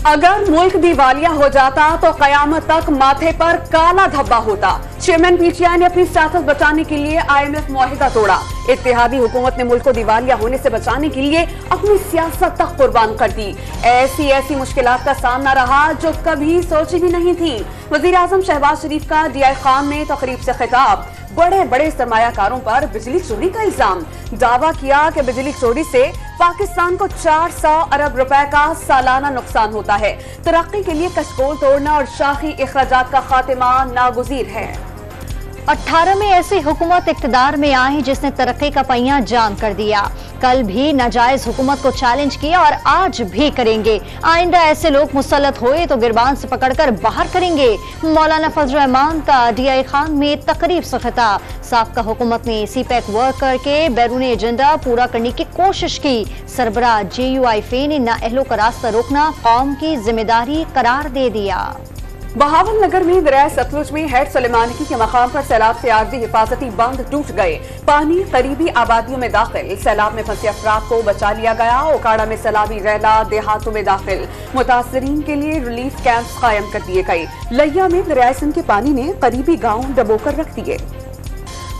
अगर मुल्क दिवालिया हो जाता तो कयामत तक माथे पर काला धब्बा होता। चेयरमैन पीटीआई ने अपनी सियासत बचाने के लिए IMF मुआहिदा तोड़ा। इत्तेहादी हुकूमत ने मुल्क को दिवालिया होने से बचाने के लिए अपनी सियासत तक कुर्बान कर दी। ऐसी मुश्किलात का सामना रहा जो कभी सोची भी नहीं थी। वजीर आजम शहबाज शरीफ का DI खान में तकरीब से खिताब। बड़े सरमायाकारों पर बिजली चोरी का इल्जाम। दावा किया कि बिजली चोरी से पाकिस्तान को 400 अरब रुपए का सालाना नुकसान होता है। तरक्की के लिए कशकोल तोड़ना और शाही इखराजात का खात्मा नागुज़ीर है। 18 में ऐसी हुकूमत इख्तिदार में आई जिसने तरक्की का पहिया जाम कर दिया। कल भी नाजायज हुकूमत को चैलेंज किया और आज भी करेंगे। आइंदा ऐसे लोग मुसल्लत हुए तो गिरबान से पकड़कर बाहर करेंगे। मौलाना फजल रहमान का DI खान में तकरीब से खिताब। साबका हुकूमत ने CPEC वर्कर के बैरून एजेंडा पूरा करने की कोशिश की। सरबराह JUIF ने नाअहलों का रास्ता रोकना कौम की जिम्मेदारी करार दे दिया। बहावल नगर में दरिया सतलुज में हेड सुलेमानी के मकाम पर सैलाब से आर्जी हिफाजती बंद टूट गए। पानी करीबी आबादियों में दाखिल। सैलाब में फंसे अफराद को बचा लिया गया। ओकाड़ा में सैलाबी गैला देहातों में दाखिल। मुतासरीन के लिए रिलीफ कैंप्स कायम कर दिए गए। लिया में दरिया सिंध के पानी ने करीबी गाँव डबोकर रख दिए।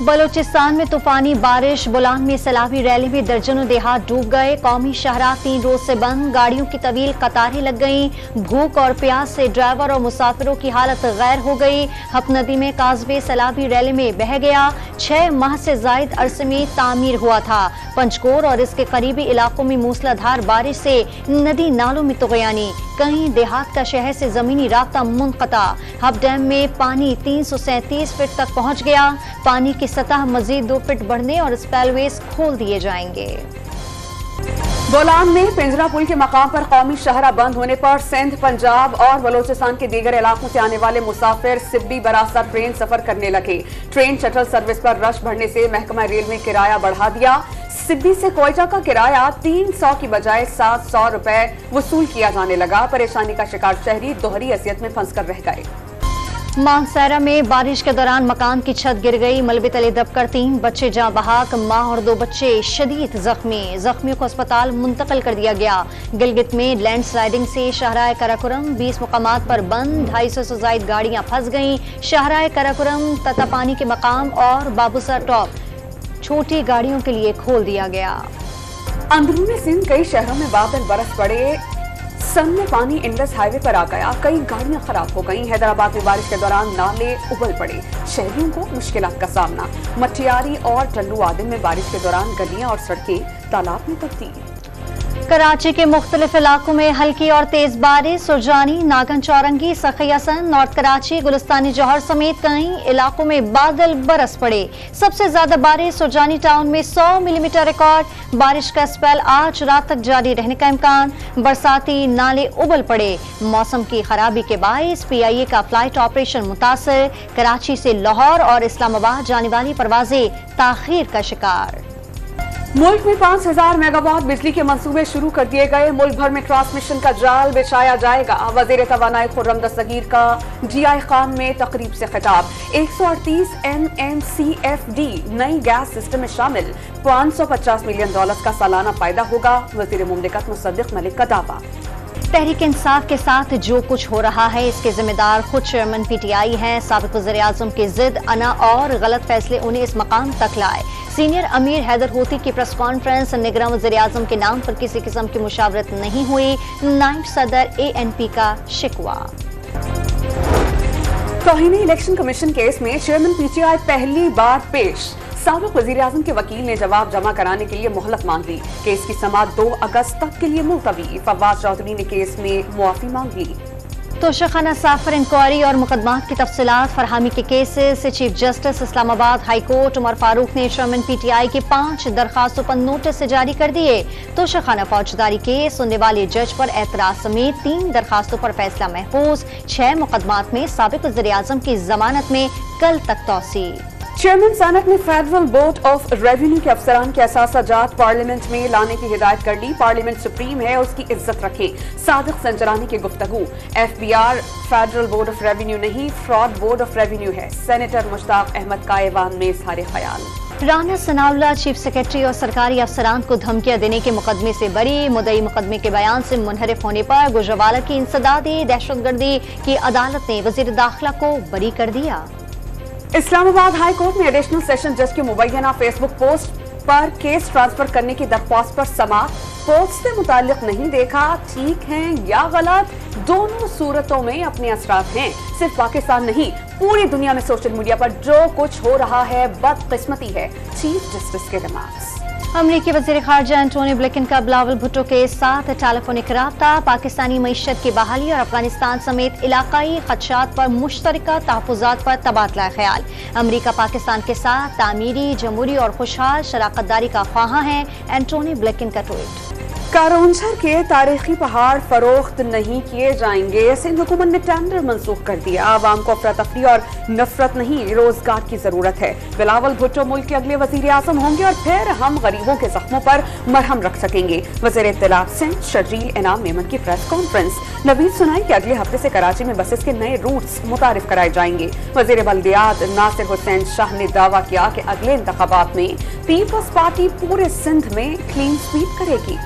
बलूचिस्तान में तूफानी बारिश। बुलान में सैलाबी रैली में दर्जनों देहात डूब गए। कौमी शाहराह 3 रोज से बंद। गाड़ियों की तवील कतारें लग गईं। भूख और प्यास से ड्राइवर और मुसाफिरों की हालत गैर हो गई। हप नदी में काजबे सैलाबी रैली में बह गया। 6 माह से जायद अरसे में तामीर हुआ था। पंचकोर और इसके करीबी इलाकों में मूसलाधार बारिश से नदी नालों में तुगयानी। कहीं देहात का शहर से जमीनी राब्ता मुनक़ता। हब डैम में पानी 337 फीट तक पहुंच गया। पानी की सतह मजीद 2 फीट बढ़ने और स्पेलवेज खोल दिए जाएंगे। बोलान में पिंजरा पुल के मकाम पर कौमी शाहराह बंद होने पर सिंध, पंजाब और बलोचिस्तान के दीगर इलाकों से आने वाले मुसाफिर सिब्बी बरास्ता ट्रेन सफर करने लगे। ट्रेन शटल सर्विस पर रश बढ़ने से महकमा रेलवे किराया बढ़ा दिया। सिब्बी से कोयटा का किराया 300 की बजाय 700 रुपए वसूल किया जाने लगा। परेशानी का शिकार शहरी दोहरी असियत में फंस कर रह गए। मानसैरा में बारिश के दौरान मकान की छत गिर गई। मलबे तले दबकर 3 बच्चे जाँ बहाक। मां और 2 बच्चे शदीद जख्मी। जख्मियों को अस्पताल मुंतकिल कर दिया गया। गिलगित में लैंड स्लाइडिंग से शाहराह कराकोरम 20 मकामात पर बंद। 250 से ज्यादा गाड़ियां फंस गईं। शाहराह कराकोरम, ततापानी के मकाम और बाबूसर टॉप छोटी गाड़ियों के लिए खोल दिया गया। अंदरूनी सिंध कई शहरों में बादल बरस पड़े। सन में पानी इंडस हाईवे पर आ गया। कई गाड़ियां खराब हो गईं। हैदराबाद में बारिश के दौरान नाले उबल पड़े। शहरियों को मुश्किलात का सामना। मटियारी और टल्लू आदिम में बारिश के दौरान गलियां और सड़कें तालाब में तब्दील। कराची के मुख्तलिफ इलाकों में हल्की और तेज बारिश। सुरजानी, नागन चौरंगी, सखियासन, नॉर्थ कराची, गुलिस्तानी जौहर समेत कई इलाकों में बादल बरस पड़े। सबसे ज्यादा बारिश सुरजानी टाउन में 100 मिलीमीटर रिकॉर्ड। बारिश का स्पेल आज रात तक जारी रहने का इम्कान। बरसाती नाले उबल पड़े। मौसम की खराबी के बायस PIA का फ्लाइट ऑपरेशन मुतासर। कराची से लाहौर और इस्लामाबाद जाने वाली परवाजें ताखीर का शिकार। मुल्क में 5000 मेगावाट बिजली के मंसूबे शुरू कर दिए गए। मुल्क भर में ट्रांसमिशन का जाल बिछाया जाएगा। वजीर तवानाई खुर्रम दस्तगीर का DI खान में तकरीब से खिताब। 138 MMCFD नई गैस सिस्टम में शामिल। $550 मिलियन का सालाना फायदा होगा। वजीर मुमलिकत मुसद्दिक मलिक का दावा। तहरीक इंसाफ के साथ जो कुछ हो रहा है इसके जिम्मेदार खुद चेयरमैन PTI हैं। साबिक वज़ीर आज़म की जिद, अना और गलत फैसले उन्हें इस मकाम तक लाए। सीनियर अमीर हैदर होती की प्रेस कॉन्फ्रेंस। निगरान वज़ीर आज़म के नाम पर किसी किस्म की मुशावरत नहीं हुई। नायब सदर ANP का शिकवा। तौहीन इलेक्शन कमीशन केस में चेयरमैन PTI पहली बार पेश। साबिक वज़ीर आज़म के वकील ने जवाब जमा कराने के लिए मोहलत मांग ली। केस की समाअत 2 अगस्त तक के लिए मुलतवी। फवाद चौधरी ने केस में मुआफी मांग ली। तोशाखाना साफर इंक्वायरी और मुकदमात की तफसीलात फरहमी के केसेस से chief justice Islamabad high court Umar Farooq ने चेयरमैन PTI की 5 दरखास्तों पर नोटिस जारी कर दिए। तोशाखाना फौजदारी केस सुनने वाले जज पर एतराज समेत 3 दरखास्तों पर फैसला महफूज। 6 मुकदमात में साबिक वज़ीर आज़म की जमानत में कल तक तौसी। चेयरमैन सैनेट ने फेडरल बोर्ड ऑफ रेवेन्यू के अफसरान के असासाजात पार्लियामेंट में लाने की हिदायत कर ली। पार्लियामेंट सुप्रीम है, उसकी इज्जत रखें। सादिक संजरानी की गुफ्तगू। FBR federal board of revenue नहीं, फ्रॉड बोर्ड ऑफ रेवेन्यू है। सेनेटर मुश्ताक अहमद का ऐवान में इजहार ख्याल। राना सनाउल्लाह चीफ सेक्रेटरी और सरकारी अफसरान को धमकियां देने के मुकदमे से बरी। मुद्दई मुकदमे के बयान से मुनहरिफ होने पर गुजरावाला की इंसदादी दहशतगर्दी की अदालत ने वजीर दाखिला को बरी कर दिया। इस्लामाबाद हाई कोर्ट में एडिशनल सेशन जज की मुबैना फेसबुक पोस्ट पर केस ट्रांसफर करने की दरख्वास्त पर समाअत। पोस्ट से मुताल्लिक नहीं देखा, ठीक हैं या गलत, दोनों सूरतों में अपने असरात हैं। सिर्फ पाकिस्तान नहीं, पूरी दुनिया में सोशल मीडिया पर जो कुछ हो रहा है बदकिस्मती है। चीफ जस्टिस के रिमार्क्स। अमरीकी वज़ीर ख़ारजा एंटोनी ब्लिंकन का बिलावल भुट्टो के साथ टेलीफोनिक राब्ता। पाकिस्तानी मईशत की बहाली और अफगानिस्तान समेत इलाकाई खदशात पर मुश्तरका तहफ़्फ़ुज़ात पर तबादला ख्याल। अमरीका पाकिस्तान के साथ तामीरी, जमहूरी और खुशहाल शराकतदारी का ख्वाहां है। एंटोनी ब्लिंकन का ट्वीट। कारोंझर के तारीखी पहाड़ फरोख्त नहीं किए जाएंगे। सिंध हुकूमत ने टेंडर मंसूख कर दिया। आवाम को अफरा तफरी और नफरत नहीं, रोजगार की जरूरत है। बिलावल भुट्टो मुल्क के अगले वजीर आजम होंगे और फिर हम गरीबों के जख्मों पर मरहम रख सकेंगे। वजीर इत्तलात सिंध शर्जील इनाम मेमन की प्रेस कॉन्फ्रेंस। नवीद सुनाई कि अगले हफ्ते से कराची में बसेस के नए रूट्स मुतारिफ कराए जाएंगे। वजीर बल्दियात नासिर हुसैन शाह ने दावा किया कि अगले इंतखाबात में पीपल्स पार्टी पूरे सिंध में क्लीन स्वीप करेगी।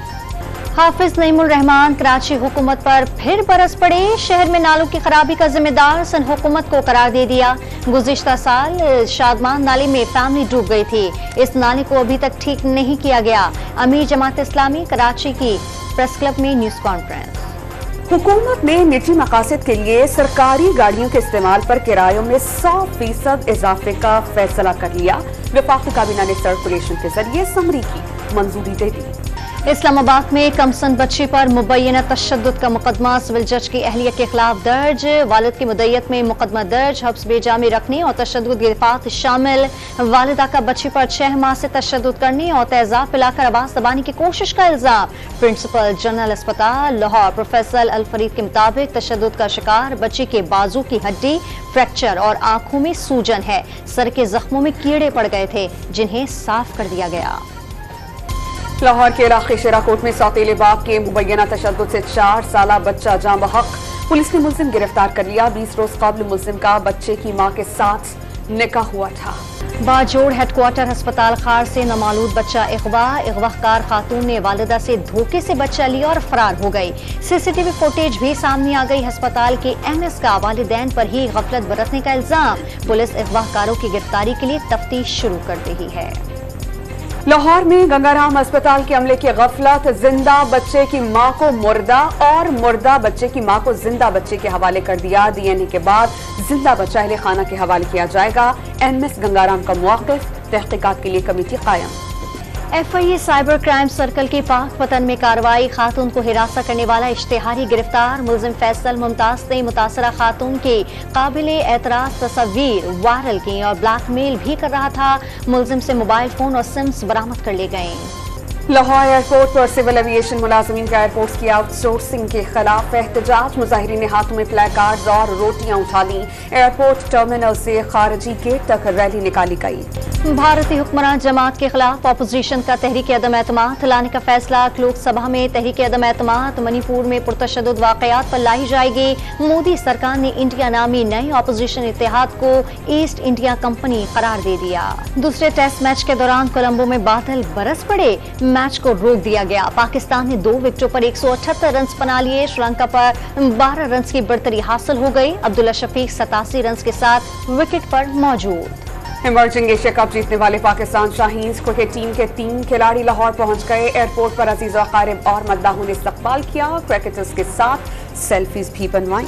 हाफिज नईमुर रहमान कराची हुकूमत पर फिर बरस पड़े। शहर में नालों की खराबी का जिम्मेदार सन हुकूमत को करार दे दिया। गुज़िश्ता साल शादमान नाले में फैमिली डूब गई थी। इस नाले को अभी तक ठीक नहीं किया गया। अमीर जमात इस्लामी कराची की प्रेस क्लब में न्यूज कॉन्फ्रेंस। हुकूमत ने निजी मकासद के लिए सरकारी गाड़ियों के इस्तेमाल पर किरायों में 100% इजाफे का फैसला कर लिया। वफाकी काबीना ने सर्कुलेशन के जरिए समरी की मंजूरी दे दी। इस्लामाबाद में कमसन बच्ची पर मुबैना तशद्दुद का मुकदमा सिविल जज की अहलिया के खिलाफ दर्ज। वालिद की मुद्दयत में मुकदमा दर्ज। हब्स बेजा में रखने और तशद्दुद की दफात शामिल। वालिदा का बच्ची पर 6 माह से तशद्दुद करने और तेजाब पिलाकर आवाज दबाने की कोशिश का इल्जाम। प्रिंसिपल जनरल अस्पताल लाहौर प्रोफेसर अल फरीद के मुताबिक तशद्दुद का शिकार बच्ची के बाजू की हड्डी फ्रैक्चर और आंखों में सूजन है। सर के जख्मों में कीड़े पड़ गए थे जिन्हें साफ कर दिया गया। लाहौर के इलाके शेराकोट में सौतेले बाप के मुबैना तशद्दुद से 4 साला बच्चा जाँ बहक। पुलिस ने मुल्जिम गिरफ्तार कर लिया। 20 रोज कबल मुल्जिम का बच्चे की मां के साथ निकाह हुआ था। बाजोड़ हेडक्वार्टर अस्पताल खार से नामालूद बच्चा अगवाकार खातून ने वालिदा से धोखे से बच्चा लिया और फरार हो गई। CCTV फुटेज भी सामने आ गई। अस्पताल के MS का वालिदैन पर ही गफलत बरतने का इल्जाम। पुलिस अगवाकारों की गिरफ्तारी के लिए तफ्तीश शुरू कर रही है। लाहौर में गंगाराम अस्पताल के अमले की गफलत। जिंदा बच्चे की मां को मुर्दा और मुर्दा बच्चे की मां को जिंदा बच्चे के हवाले कर दिया। DNA के बाद जिंदा बच्चा अहले खाना के हवाले किया जाएगा। MS गंगाराम का मौक़िफ़, तहक़ीक़ात के लिए कमेटी कायम। FIA साइबर क्राइम सर्कल की पाक पतन में कार्रवाई। खातून को हिरासा करने वाला इश्तिहारी गिरफ्तार। मुल्जिम फैसल मुमताज ने मुतासरा खातून की काबिले एतराज तस्वीर वायरल की और ब्लैकमेल भी कर रहा था। मुल्जिम से मोबाइल फोन और सिम्स बरामद कर लिए गए। लाहौर एयरपोर्ट पर सिविल एविएशन मुलाजमीन का एयरपोर्ट की आउटसोर्सिंग के खिलाफ एहतजाज। मुजाहिरीन ने हाथों में प्ले कार्ड और रोटियां उठा ली। एयरपोर्ट टर्मिनल से खारजी गेट तक रैली निकाली गई। भारतीय हुक्मरान जमात के खिलाफ अपोजिशन का तहरीक अदम एतमाद लाने का फैसला। लोकसभा में तहरीक अदम एतमाद मणिपुर में पुरतशद्दुद वाकयात पर लाई जाएगी। मोदी सरकार ने इंडिया नामी नए अपोजिशन इत्तेहाद को ईस्ट इंडिया कंपनी करार दे दिया। दूसरे टेस्ट मैच के दौरान कोलंबो में बादल बरस पड़े। मैच को रोक दिया गया। पाकिस्तान ने 2 विकेटों पर 178 रन बना लिए। श्रीलंका पर 12 रन की बढ़तरी हासिल हो गई। अब्दुल्ला शफीक 87 रन के साथ विकेट पर मौजूद। इमर्जिंग एशिया कप जीतने वाले पाकिस्तान शाहीन्स क्रिकेट टीम के 3 खिलाड़ी लाहौर पहुंच गए। एयरपोर्ट पर अजीज अकारिब और मद्दाहों ने इस्तकबाल किया। क्रिकेटर्स के साथ सेल्फीज भी बनवाई।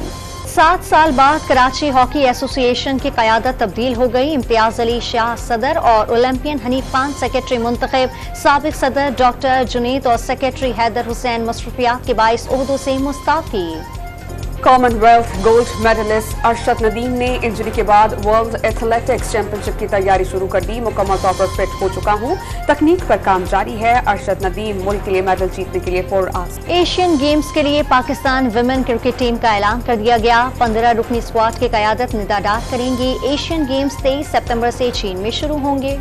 7 साल बाद कराची हॉकी एसोसिएशन की क़यादत तब्दील हो गई। इम्तियाज अली शाह सदर और ओलंपियन हनीफ खान सेक्रेटरी मुंतखब। साबिक सदर डॉक्टर जुनैद और सेक्रेटरी हैदर हुसैन मसरूफियात के बाइस ओहदों से मुस्ताफी। Commonwealth gold medalist Arshad Nadeem ने इंजरी के बाद वर्ल्ड एथलेटिक्स चैंपियनशिप की तैयारी शुरू कर दी। मुकम्मल तौर पर फिट हो चुका हूं, तकनीक पर काम जारी है। अरशद नदीम मुल्क के लिए मेडल जीतने के लिए पुरआज़म। एशियन गेम्स के लिए पाकिस्तान विमेन क्रिकेट टीम का ऐलान कर दिया गया। 15 रुकनी स्क्वाड की क़यादत निदा डार करेंगी। एशियन गेम्स 23 सितंबर से चीन में शुरू होंगे।